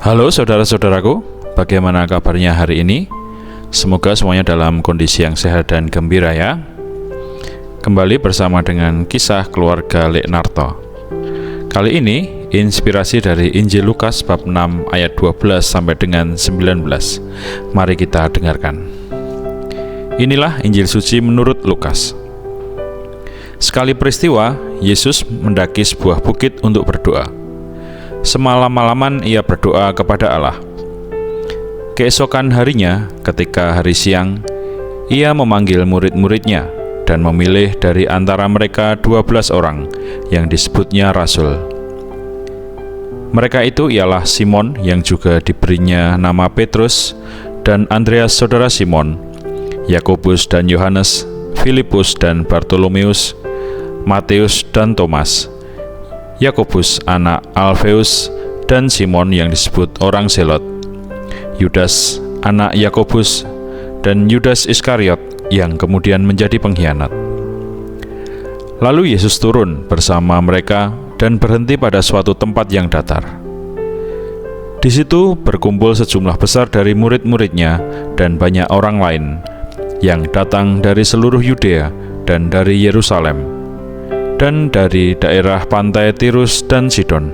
Halo saudara-saudaraku, bagaimana kabarnya hari ini? Semoga semuanya dalam kondisi yang sehat dan gembira ya. Kembali bersama dengan kisah keluarga Leknarto. Kali ini inspirasi dari Injil Lukas bab 6 ayat 12 sampai dengan 19. Mari kita dengarkan. Inilah Injil suci menurut Lukas. Sekali peristiwa, Yesus mendaki sebuah bukit untuk berdoa. Semalam-malaman ia berdoa kepada Allah. Keesokan harinya, ketika hari siang, ia memanggil murid-muridnya dan memilih dari antara mereka 12 orang yang disebutnya rasul. Mereka itu ialah Simon yang juga diberinya nama Petrus, dan Andreas saudara Simon, Yakobus dan Yohanes, Filipus dan Bartolomeus, Matius dan Thomas, Yakobus anak Alfeus dan Simon yang disebut orang Zelot, Yudas anak Yakobus, dan Yudas Iskariot yang kemudian menjadi pengkhianat. Lalu Yesus turun bersama mereka dan berhenti pada suatu tempat yang datar. Di situ berkumpul sejumlah besar dari murid-muridnya dan banyak orang lain yang datang dari seluruh Yudea dan dari Yerusalem dan dari daerah pantai Tirus dan Sidon.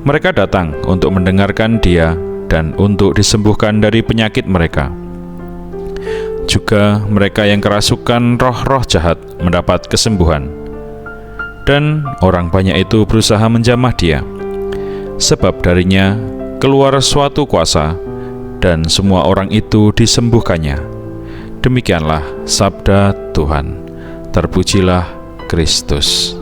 Mereka datang untuk mendengarkan dia dan untuk disembuhkan dari penyakit mereka. Juga mereka yang kerasukan roh-roh jahat mendapat kesembuhan. Dan orang banyak itu berusaha menjamah dia, sebab darinya keluar suatu kuasa, dan semua orang itu disembuhkannya. Demikianlah sabda Tuhan. Terpujilah Kristus.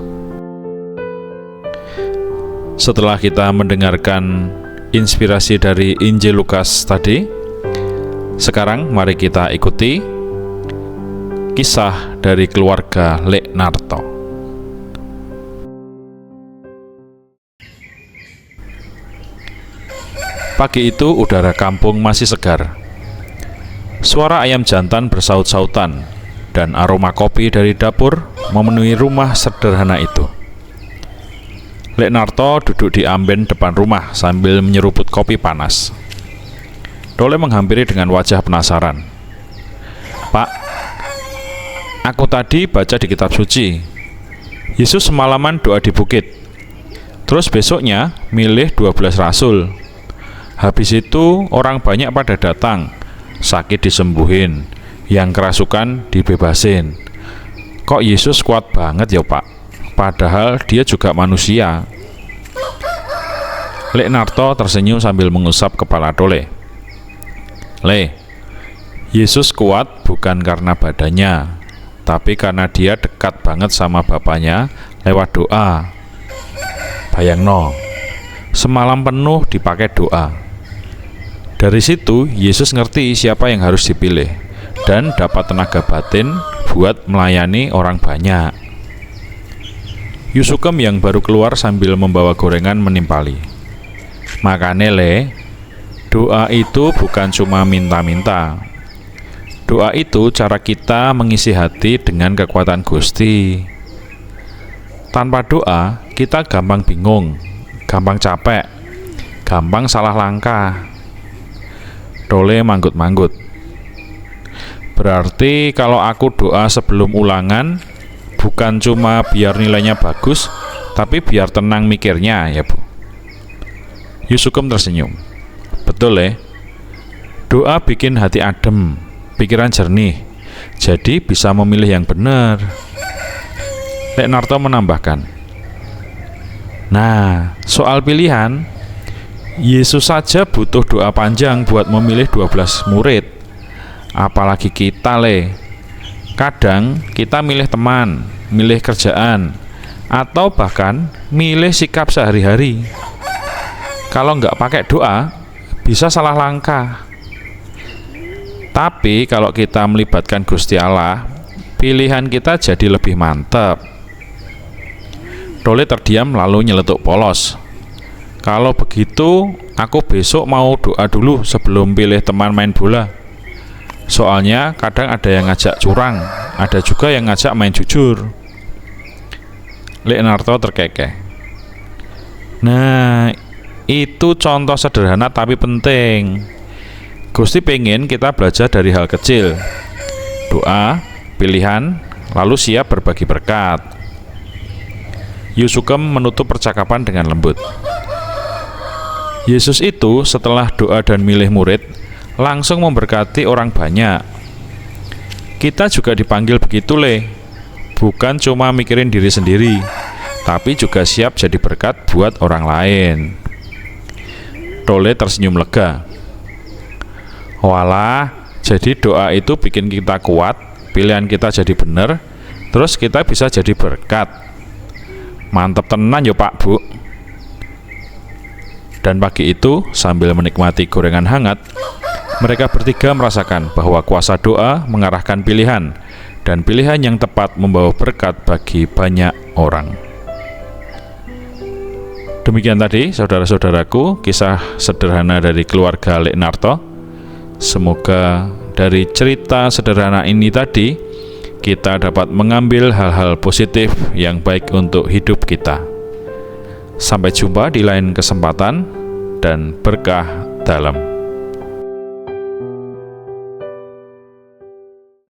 Setelah kita mendengarkan inspirasi dari Injil Lukas tadi, sekarang mari kita ikuti kisah dari keluarga Leknarto. Pagi itu udara kampung masih segar. Suara ayam jantan bersaut-sautan dan aroma kopi dari dapur memenuhi rumah sederhana itu. Leknarto duduk di amben depan rumah sambil menyeruput kopi panas. Dole menghampiri dengan wajah penasaran. "Pak, aku tadi baca di kitab suci, Yesus semalaman doa di bukit. Terus besoknya milih 12 rasul. Habis itu orang banyak pada datang, sakit disembuhin, yang kerasukan dibebasin. Kok Yesus kuat banget ya Pak? Padahal dia juga manusia." Leknarto tersenyum sambil mengusap kepala Dole. Yesus kuat bukan karena badannya, tapi karena dia dekat banget sama Bapaknya lewat doa. Bayangno, semalam penuh dipakai doa. Dari situ Yesus ngerti siapa yang harus dipilih dan dapat tenaga batin buat melayani orang banyak. Yusukem yang baru keluar sambil membawa gorengan menimpali. "Makane doa itu bukan cuma minta-minta. Doa itu cara kita mengisi hati dengan kekuatan Gusti. Tanpa doa, kita gampang bingung, gampang capek, gampang salah langkah." Dole manggut-manggut. "Berarti kalau aku doa sebelum ulangan, bukan cuma biar nilainya bagus, tapi biar tenang mikirnya ya Bu?" Yusukem tersenyum. "Betul doa bikin hati adem, pikiran jernih, jadi bisa memilih yang benar." Leknarto menambahkan, "Nah, soal pilihan, Yesus saja butuh doa panjang buat memilih 12 murid. Apalagi kita kadang kita milih teman, milih kerjaan, atau bahkan milih sikap sehari-hari. Kalau nggak pakai doa, bisa salah langkah. Tapi kalau kita melibatkan Gusti Allah, pilihan kita jadi lebih mantap." Dole terdiam lalu nyeletuk polos. "Kalau begitu, aku besok mau doa dulu sebelum pilih teman main bola. Soalnya kadang ada yang ngajak curang, ada juga yang ngajak main jujur." Leknarto terkekeh. "Nah, Itu contoh sederhana tapi penting. Gusti pengen kita belajar dari hal kecil. Doa, pilihan, lalu siap berbagi berkat. Yusukem menutup percakapan dengan lembut. Yesus itu setelah doa dan milih murid, langsung memberkati orang banyak. Kita juga dipanggil begitu, Le. Bukan cuma mikirin diri sendiri, tapi juga siap jadi berkat buat orang lain. Tole tersenyum lega. Walah, jadi doa itu bikin kita kuat, pilihan kita jadi bener, terus kita bisa jadi berkat. Mantep tenan yo Pak Bu. Dan pagi itu, sambil menikmati gorengan hangat, mereka bertiga merasakan bahwa kuasa doa mengarahkan pilihan, dan pilihan yang tepat membawa berkat bagi banyak orang. Demikian tadi, saudara-saudaraku, kisah sederhana dari keluarga Leknarto. Semoga dari cerita sederhana ini tadi, kita dapat mengambil hal-hal positif yang baik untuk hidup kita. Sampai jumpa di lain kesempatan, dan berkah dalam.